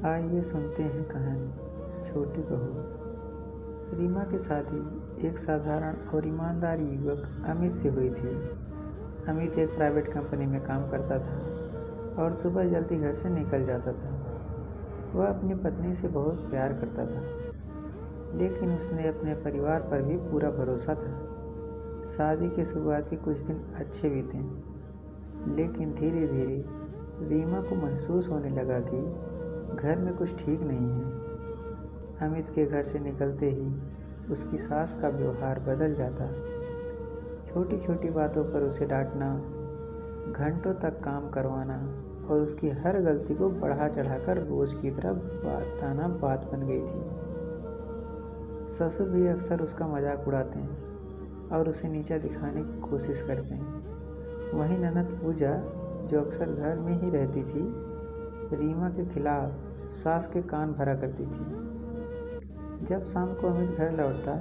आइए सुनते हैं कहानी छोटी बहू। रीमा की शादी एक साधारण और ईमानदार युवक अमित से हुई थी। अमित एक प्राइवेट कंपनी में काम करता था और सुबह जल्दी घर से निकल जाता था। वह अपनी पत्नी से बहुत प्यार करता था, लेकिन उसने अपने परिवार पर भी पूरा भरोसा था। शादी के शुरुआती कुछ दिन अच्छे बीते, लेकिन धीरे धीरे रीमा को महसूस होने लगा कि घर में कुछ ठीक नहीं है। अमित के घर से निकलते ही उसकी सास का व्यवहार बदल जाता। छोटी छोटी बातों पर उसे डांटना, घंटों तक काम करवाना और उसकी हर गलती को बढ़ा चढ़ाकर रोज की तरह बताना बात बन गई थी। ससुर भी अक्सर उसका मजाक उड़ाते हैं और उसे नीचा दिखाने की कोशिश करते हैं। वहीं ननद पूजा, जो अक्सर घर में ही रहती थी, रीमा के खिलाफ सास के कान भरा करती थी। जब शाम को अमित घर लौटता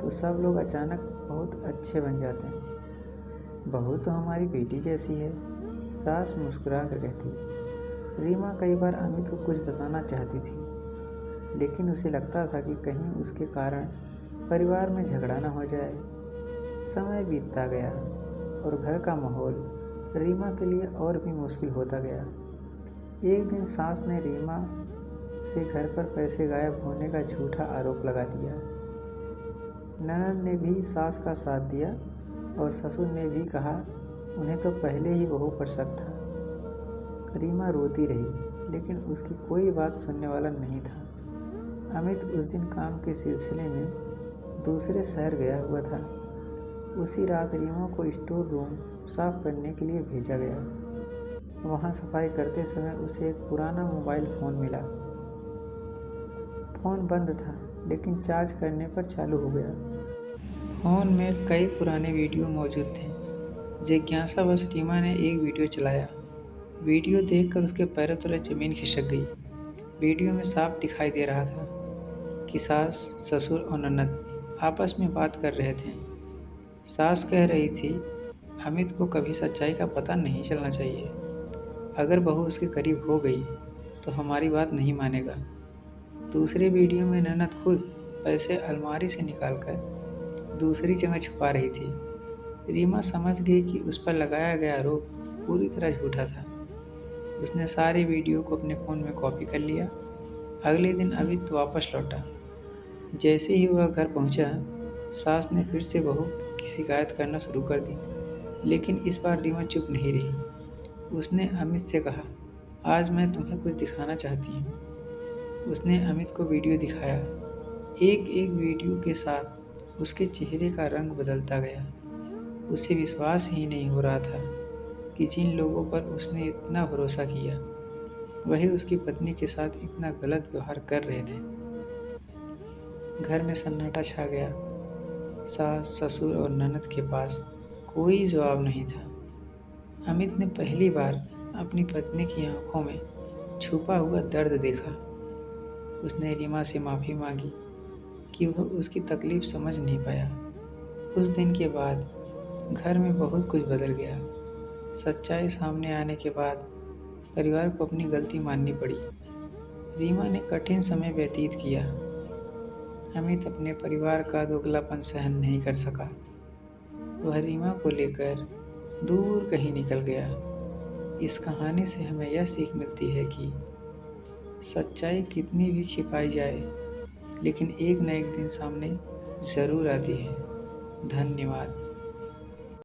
तो सब लोग अचानक बहुत अच्छे बन जाते हैं। बहू तो हमारी बेटी जैसी है, सास मुस्कुरा कर कहती। रीमा कई बार अमित को कुछ बताना चाहती थी, लेकिन उसे लगता था कि कहीं उसके कारण परिवार में झगड़ा न हो जाए। समय बीतता गया और घर का माहौल रीमा के लिए और भी मुश्किल होता गया। एक दिन सास ने रीमा से घर पर पैसे गायब होने का झूठा आरोप लगा दिया। ननद ने भी सास का साथ दिया और ससुर ने भी कहा उन्हें तो पहले ही बहू पर शक था। रीमा रोती रही, लेकिन उसकी कोई बात सुनने वाला नहीं था। अमित उस दिन काम के सिलसिले में दूसरे शहर गया हुआ था। उसी रात रीमा को स्टोर रूम साफ करने के लिए भेजा गया। वहाँ सफाई करते समय उसे एक पुराना मोबाइल फ़ोन मिला। फ़ोन बंद था, लेकिन चार्ज करने पर चालू हो गया। फ़ोन में कई पुराने वीडियो मौजूद थे। जिज्ञासावश रीमा ने एक वीडियो चलाया। वीडियो देखकर उसके पैरों तले ज़मीन खिसक गई। वीडियो में साफ दिखाई दे रहा था कि सास, ससुर और ननद आपस में बात कर रहे थे। सास कह रही थी, अमित को कभी सच्चाई का पता नहीं चलना चाहिए। अगर बहू उसके करीब हो गई तो हमारी बात नहीं मानेगा। दूसरे वीडियो में ननद खुद पैसे अलमारी से निकालकर दूसरी जगह छुपा रही थी। रीमा समझ गई कि उस पर लगाया गया आरोप पूरी तरह झूठा था। उसने सारे वीडियो को अपने फ़ोन में कॉपी कर लिया। अगले दिन अमित वापस लौटा। जैसे ही वह घर पहुंचा, सास ने फिर से बहू की शिकायत करना शुरू कर दी, लेकिन इस बार रीमा चुप नहीं रही। उसने अमित से कहा, आज मैं तुम्हें कुछ दिखाना चाहती हूँ। उसने अमित को वीडियो दिखाया। एक एक वीडियो के साथ उसके चेहरे का रंग बदलता गया। उसे विश्वास ही नहीं हो रहा था कि जिन लोगों पर उसने इतना भरोसा किया, वही उसकी पत्नी के साथ इतना गलत व्यवहार कर रहे थे। घर में सन्नाटा छा गया। सास, ससुर और ननद के पास कोई जवाब नहीं था। अमित ने पहली बार अपनी पत्नी की आंखों में छुपा हुआ दर्द देखा। उसने रीमा से माफ़ी मांगी कि वह उसकी तकलीफ़ समझ नहीं पाया। उस दिन के बाद घर में बहुत कुछ बदल गया। सच्चाई सामने आने के बाद परिवार को अपनी गलती माननी पड़ी। रीमा ने कठिन समय व्यतीत किया। अमित अपने परिवार का दोगलापन सहन नहीं कर सका। वह रीमा को लेकर दूर कहीं निकल गया। इस कहानी से हमें यह सीख मिलती है कि सच्चाई कितनी भी छिपाई जाए, लेकिन एक न एक दिन सामने ज़रूर आती है। धन्यवाद।